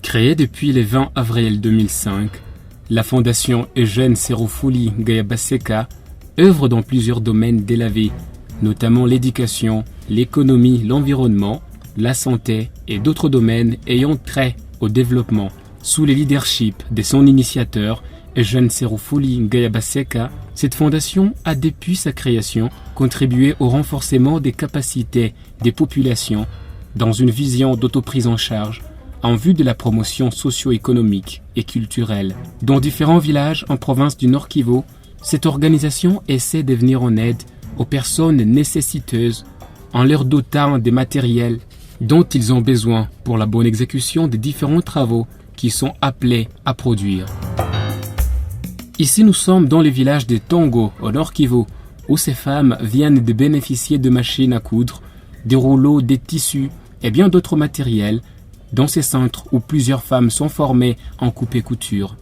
Créée depuis le 20 avril 2005, la Fondation Eugène Serufuli Ngayabaseka œuvre dans plusieurs domaines de la vie, notamment l'éducation, l'économie, l'environnement, la santé et d'autres domaines ayant trait au développement. Sous le leadership de son initiateur, Eugène Serufuli Ngayabaseka, cette fondation a depuis sa création contribué au renforcement des capacités des populations dans une vision d'autoprise en charge en vue de la promotion socio-économique et culturelle. Dans différents villages en province du Nord Kivu, cette organisation essaie de venir en aide aux personnes nécessiteuses en leur dotant des matériels dont ils ont besoin pour la bonne exécution des différents travaux qui sont appelés à produire. Ici, nous sommes dans le village de Tongo, au Nord Kivu, où ces femmes viennent de bénéficier de machines à coudre, des rouleaux, des tissus et bien d'autres matériels dans ces centres où plusieurs femmes sont formées en coupe-et-couture.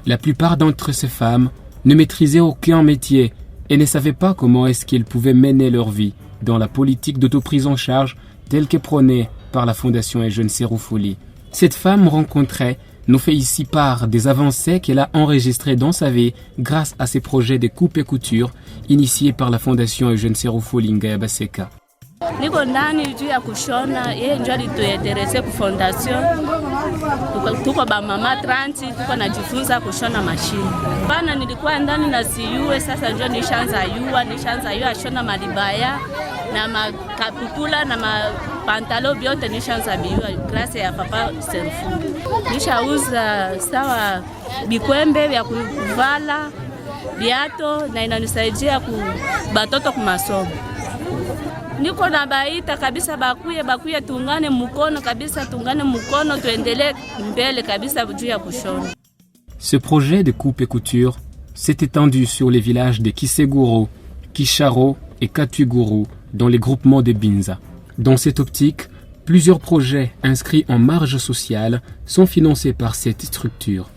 La plupart d'entre ces femmes ne maîtrisaient aucun métier et ne savaient pas comment est-ce qu'elles pouvaient mener leur vie dans la politique d'autoprise en charge telle que prônée par la Fondation Eugène Serufuli. Cette femme rencontrée nous fait ici part des avancées qu'elle a enregistrées dans sa vie grâce à ses projets de coupe et couture initiés par la Fondation Eugène Serufuli Ngayabaseka. Niko ndani juu ya kushona, yeye ndio alituendeleze ku fondation. Tuko ba mama 30 tuko najifunza kushona mashine. Bana nilikuwa ndani na siyue, sasa ndio nishaanza yua shona malibaya na makaputula na mapantalo vyote nishaanza biwa klase ya papa Serufuli. Nishauza sawa bikwembe vya kuvala, viato na inanisaidia ku batoto ku masomo. Niko na baita kabisa bakuye tungane mkono kabisa, tuendelee mbele kabisa juu ya kushona. Ce projet de coupe et couture s'est étendu sur les villages de Kiseguro, Kisharo et Katuguru dans les groupements de Binza. Dans cette optique, plusieurs projets inscrits en marge sociale sont financés par cette structure.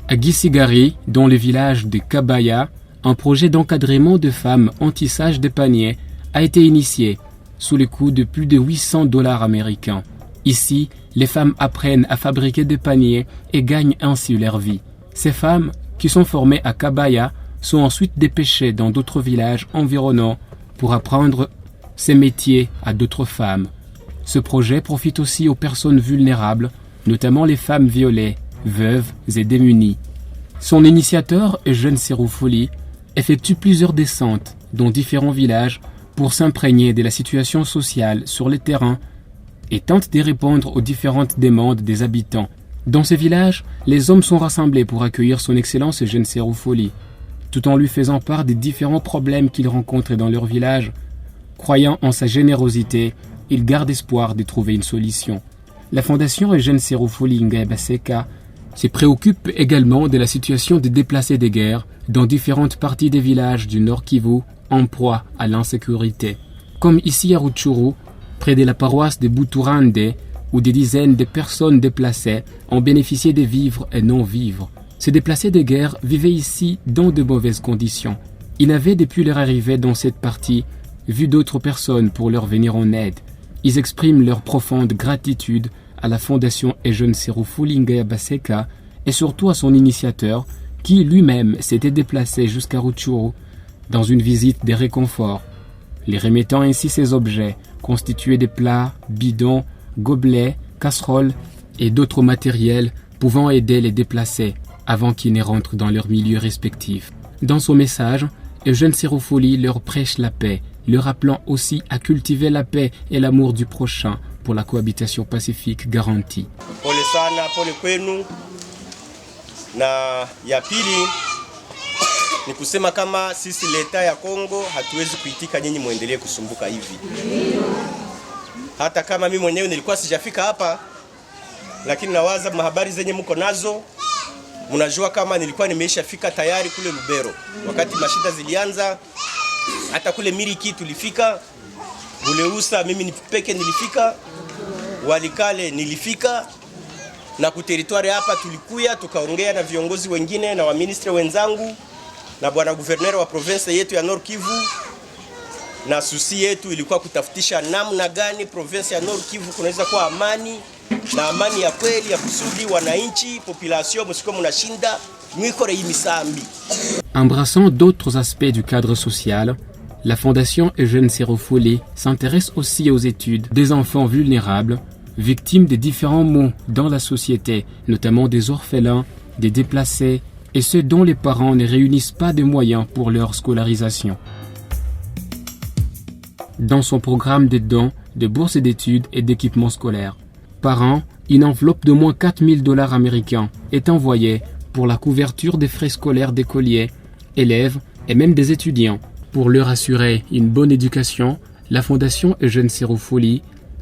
À Gisigari, dans le village de Kabaya, un projet d'encadrement de femmes en tissage de paniers a été initié sous le coût de plus de $800 américains. Ici, les femmes apprennent à fabriquer des paniers et gagnent ainsi leur vie. Ces femmes, qui sont formées à Kabaya, sont ensuite dépêchées dans d'autres villages environnants pour apprendre ces métiers à d'autres femmes. Ce projet profite aussi aux personnes vulnérables, notamment les femmes violées, veuves et démunies. Son initiateur, Eugène Serufuli, effectue plusieurs descentes dans différents villages pour s'imprégner de la situation sociale sur le terrain et tente de répondre aux différentes demandes des habitants. Dans ces villages, les hommes sont rassemblés pour accueillir son Excellence Eugène Serufuli, tout en lui faisant part des différents problèmes qu'ils rencontrent dans leur village. Croyant en sa générosité, ils gardent espoir de trouver une solution. La Fondation Eugène Serufuli Ngayabaseka se préoccupe également de la situation des déplacés de guerre dans différentes parties des villages du Nord Kivu en proie à l'insécurité. Comme ici à Rutshuru, près de la paroisse de Buturande, où des dizaines de personnes déplacées ont bénéficié de vivres et non-vivres. Ces déplacés de guerre vivaient ici dans de mauvaises conditions. Ils avaient depuis leur arrivée dans cette partie vu d'autres personnes pour leur venir en aide. Ils expriment leur profonde gratitude à la Fondation Eugène Serufuli Ngayabaseka et surtout à son initiateur qui lui-même s'était déplacé jusqu'à Rutshuru dans une visite de réconfort, les remettant ainsi ces objets constitués de plats, bidons, gobelets, casseroles et d'autres matériels pouvant aider les déplacés avant qu'ils ne rentrent dans leur milieu respectif. Dans son message, Eugène Serufuli leur prêche la paix, leur appelant aussi à cultiver la paix et l'amour du prochain pour la cohabitation pacifique garantie. Pole sana, pole kwenu. Na ya pili ni kusema kama sisi leta ya Kongo hatuwezi kuitika nyinyi muendelee kusumbuka hivi. Hata kama mimi mwenyewe nilikuwa sijafika hapa, lakini nawaza mahabari zenye mko nazo, mnajua kama nilikuwa nimeishafika tayari kule Lubero. Wakati mashida zilianza, hata kule Miriki tulifika, Buleusa mimi nipeke nilifika, Walikale nilifika, na kuteritwari hapa tulikuya tukaongea na viongozi wengine na wa ministre wenzangu na bwana governor wa province yetu ya Nord Kivu, na susi yetu ilikuwa kutafutisha namna gani province ya Nord Kivu kunaweza kuwa amani na amani ya kweli ya kusudi wananchi population msiko mnashinda mwikore imisambi. Embrassant d'autres aspects du cadre social, la Fondation Eugène Serofoli s'intéresse aussi aux études des enfants vulnérables, victimes des différents maux dans la société, notamment des orphelins, des déplacés et ceux dont les parents ne réunissent pas de moyens pour leur scolarisation. Dans son programme de dons, de bourses d'études et d'équipements scolaires, par an, une enveloppe de moins $4,000 américains est envoyée pour la couverture des frais scolaires d'écoliers, élèves et même des étudiants. Pour leur assurer une bonne éducation, la Fondation Eugène Serofoli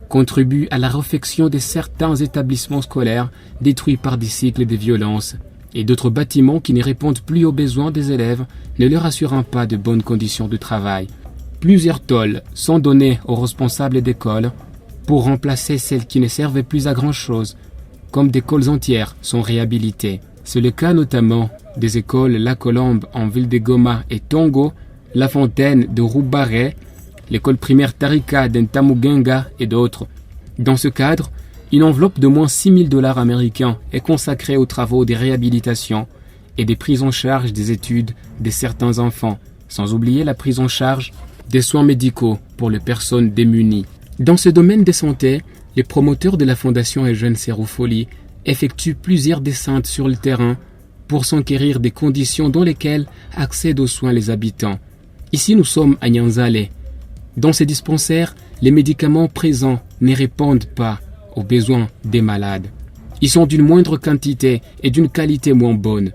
contribue à la réfection de certains établissements scolaires détruits par des cycles de violence et d'autres bâtiments qui ne répondent plus aux besoins des élèves, ne leur assurant pas de bonnes conditions de travail. Plusieurs tôles sont données aux responsables d'écoles pour remplacer celles qui ne servaient plus à grand-chose, comme des écoles entières sont réhabilitées. C'est le cas notamment des écoles La Colombe en ville de Goma et Tongo, La Fontaine de Roubaré, l'école primaire Tarika d'Ntamugenga et d'autres. Dans ce cadre, une enveloppe de moins $6,000 américains est consacrée aux travaux de réhabilitation et des prises en charge des études de certains enfants, sans oublier la prise en charge des soins médicaux pour les personnes démunies. Dans ce domaine de santé, les promoteurs de la Fondation Eugène Serofoli effectuent plusieurs descentes sur le terrain pour s'enquérir des conditions dans lesquelles accèdent aux soins les habitants. Ici, nous sommes à Nyanzale. Dans ces dispensaires, les médicaments présents ne répondent pas aux besoins des malades. Ils sont d'une moindre quantité et d'une qualité moins bonne.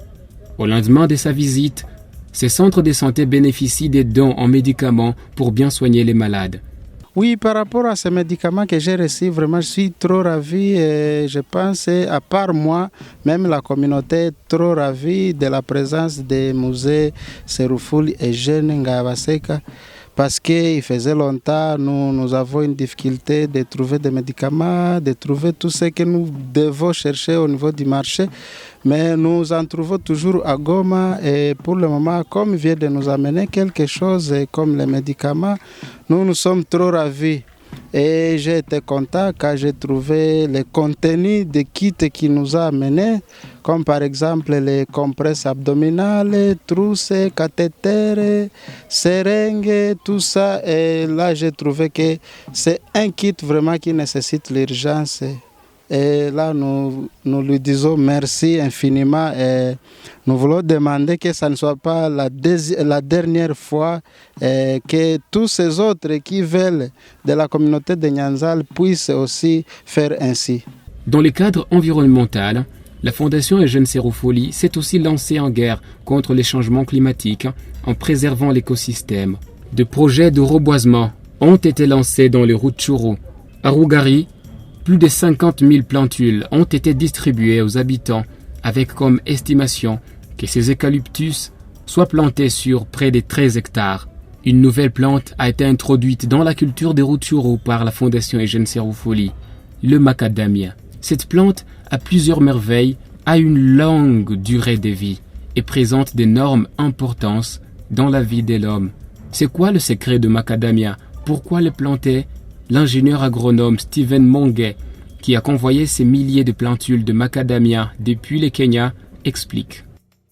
Au lendemain de sa visite, ces centres de santé bénéficient des dons en médicaments pour bien soigner les malades. Oui, par rapport à ces médicaments que j'ai reçus, vraiment, je suis trop ravi et je pense, à part moi, même la communauté est trop ravie de la présence des musées Serofoli et Eugène Ngabaseka parce qu'il faisait longtemps, nous avons une difficulté de trouver des médicaments, de trouver tout ce que nous devons chercher au niveau du marché. Mais nous en trouvons toujours à Goma et pour le moment, comme il vient de nous amener quelque chose comme les médicaments, nous sommes trop ravis. Et j'ai été content quand j'ai trouvé le contenu des kits qu'il nous a amenés, comme par exemple les compresses abdominales, trousses, cathéters, seringues, tout ça. Et là, j'ai trouvé que c'est un kit vraiment qui nécessite l'urgence. Et là, nous lui disons merci infiniment et nous voulons demander que ça ne soit pas la dernière fois et que tous ces autres qui veulent de la communauté de Nyanzale puissent aussi faire ainsi. Dans le cadre environnemental, la Fondation Eugène Serofoli s'est aussi lancée en guerre contre les changements climatiques en préservant l'écosystème. Des projets de reboisement ont été lancés dans le Rutshuru. À Rugari, plus de 50 000 plantules ont été distribuées aux habitants avec comme estimation que ces eucalyptus soient plantés sur près de 13 hectares. Une nouvelle plante a été introduite dans la culture des Rutshuru par la Fondation Eugène Serofoli, le macadamia. Cette plante a plusieurs merveilles, a une longue durée de vie et présente d'énormes importances dans la vie de l'homme. C'est quoi le secret de macadamia? Pourquoi le planter? L'ingénieur agronome Steven Monge, qui a convoyé ces milliers de plantules de macadamia depuis le Kenya, explique.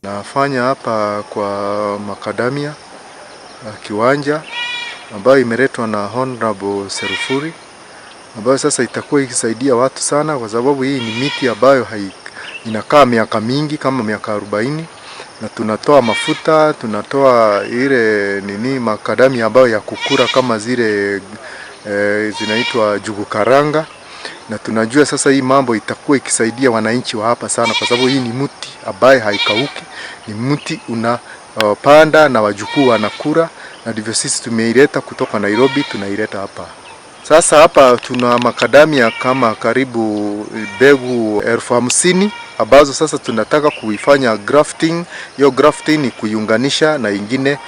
Nafanya hapa kwa macadamia kiwanja ambayo imeletwa na Honorable Serofoli, ambayo sasa itakuwa ikisaidia watu sana kwa sababu hii ni miti ambayo inakaa miaka mingi kama miaka 40 na tunatoa mafuta, tunatoa ile macadamia ambayo ya kukura kama zile zinaitwa jugu karanga, na tunajua sasa hii mambo itakuwa ikisaidia wananchi wa hapa sana kwa sababu hii ni mti ambaye haikauki, ni mti unapanda na wajukuu wanakula, na ndivyo sisi tumeileta kutoka Nairobi tunaileta hapa. Sasa hapa tuna macadamia kama karibu begu 50,000 ambazo sasa tunataka kuifanya grafting. Hiyo grafting ni kuiunganisha na ingine.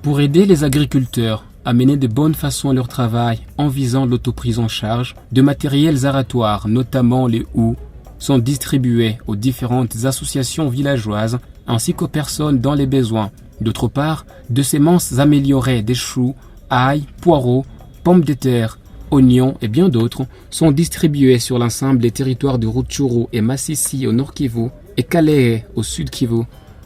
Pour aider les agriculteurs à mener de bonne façon leur travail en visant l'autoprise en charge, de matériels aratoires, notamment les houes, sont distribués aux différentes associations villageoises ainsi qu'aux personnes dans les besoins. D'autre part, de semences améliorées des choux, ail, poireaux, pommes de terre oignons et bien d'autres sont distribués sur l'ensemble des territoires de Rutshuru et Masisi au nord Kivu et Kalehe au sud Kivu,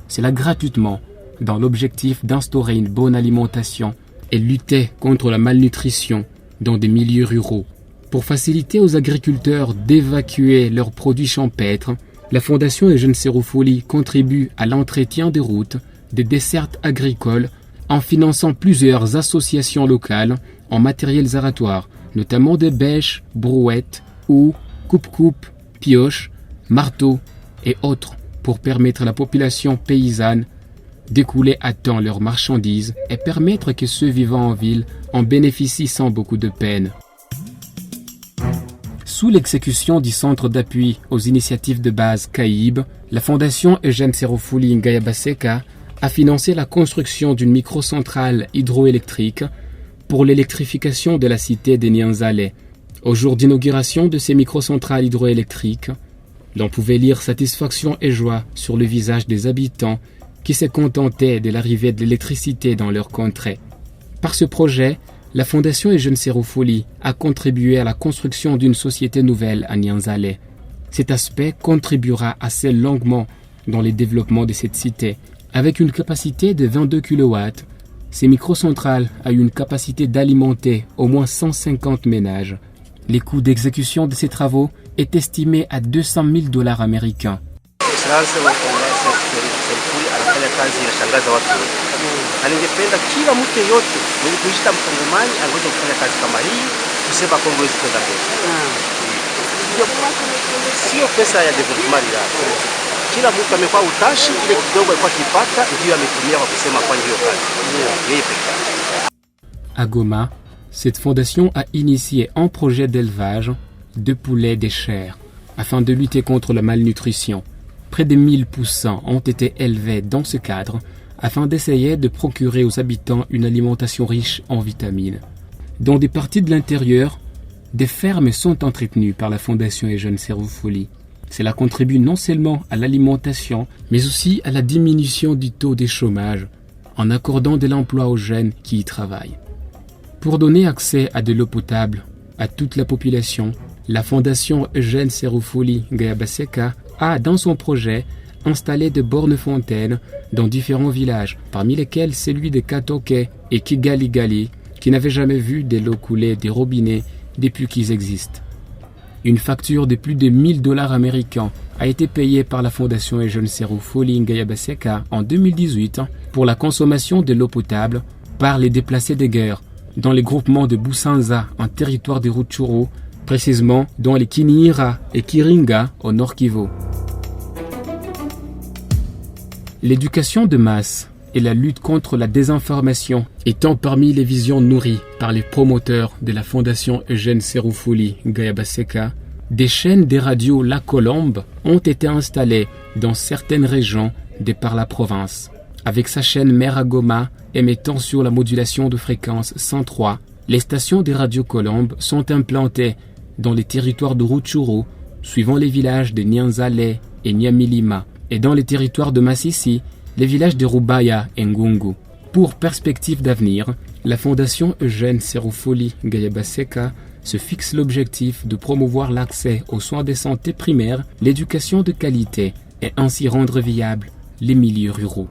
cela gratuitement, dans l'objectif d'instaurer une bonne alimentation et lutter contre la malnutrition dans des milieux ruraux. Pour faciliter aux agriculteurs d'évacuer leurs produits champêtres, la Fondation Eugène Serufuli contribue à l'entretien des routes, des dessertes agricoles, en finançant plusieurs associations locales en matériels aratoires, notamment des bêches, brouettes, houes, coupe-coupe, pioches, marteaux et autres, pour permettre à la population paysanne d'écouler à temps leurs marchandises et permettre que ceux vivant en ville en bénéficient sans beaucoup de peine. Sous l'exécution du Centre d'appui aux initiatives de base CAIB, la Fondation Eugène Serufuli Ngayabaseka a financé la construction d'une microcentrale hydroélectrique pour l'électrification de la cité de Nyanzale. Au jour d'inauguration de ces microcentrales hydroélectriques, l'on pouvait lire satisfaction et joie sur le visage des habitants qui se contentaient de l'arrivée de l'électricité dans leur contrée. Par ce projet, la Fondation Eugène Serufuli a contribué à la construction d'une société nouvelle à Nyanzale. Cet aspect contribuera assez longuement dans le développement de cette cité. Avec une capacité de 22 kW, ces microcentrales ont une capacité d'alimenter au moins 150 ménages. Les coûts d'exécution de ces travaux est estimé à $200,000 américains. Kazi inashangaza watu wote. Na ningependa kila mtu yeyote mwenye kuishi Mkongomani aweze kufanya kazi kama hii, kusema Kongo iweze kwenda mbele. Sio pesa ya development ya. Kila mtu amekuwa utashi ile kidogo alikuwa kipata ndio ametumia kwa kusema kwa hiyo kazi. Yeye pekee. À Goma, cette fondation a initié un projet d'élevage de poulets de chair afin de lutter contre la malnutrition. Près de 1000 poussins ont été élevés dans ce cadre afin d'essayer de procurer aux habitants une alimentation riche en vitamines. Dans des parties de l'intérieur, des fermes sont entretenues par la Fondation Eugène Serufuli. Cela contribue non seulement à l'alimentation, mais aussi à la diminution du taux de chômage, en accordant de l'emploi aux jeunes qui y travaillent. Pour donner accès à de l'eau potable à toute la population, la Fondation Eugène Serufuli Ngayabaseka a, dans son projet, installé de bornes-fontaines dans différents villages, parmi lesquels celui de Katoke et Kigali-Gali, qui n'avaient jamais vu de l'eau couler des robinets depuis qu'ils existent. Une facture de plus de $1,000 américains a été payée par la Fondation Eugène Serufuli Ngayabaseka en 2018 pour la consommation de l'eau potable par les déplacés de guerre dans les groupements de Busanza en territoire de Rutshuru, précisément dans les Kiniira et Kiringa au nord Kivu. L'éducation de masse et la lutte contre la désinformation étant parmi les visions nourries par les promoteurs de la Fondation Eugène Serufuli Ngayabaseka, des chaînes de radio La Colombe ont été installées dans certaines régions de par la province. Avec sa chaîne mère à Goma émettant sur la modulation de fréquence 103, les stations de Radio Colombe sont implantées dans les territoires de Rutshuru, suivant les villages de Nyanzale et Nyamilima, et dans les territoires de Masisi, les villages de Rubaya et Ngungu. Pour perspective d'avenir, la Fondation Eugène Serufuli Ngayabaseka se fixe l'objectif de promouvoir l'accès aux soins de santé primaires, l'éducation de qualité et ainsi rendre viables les milieux ruraux.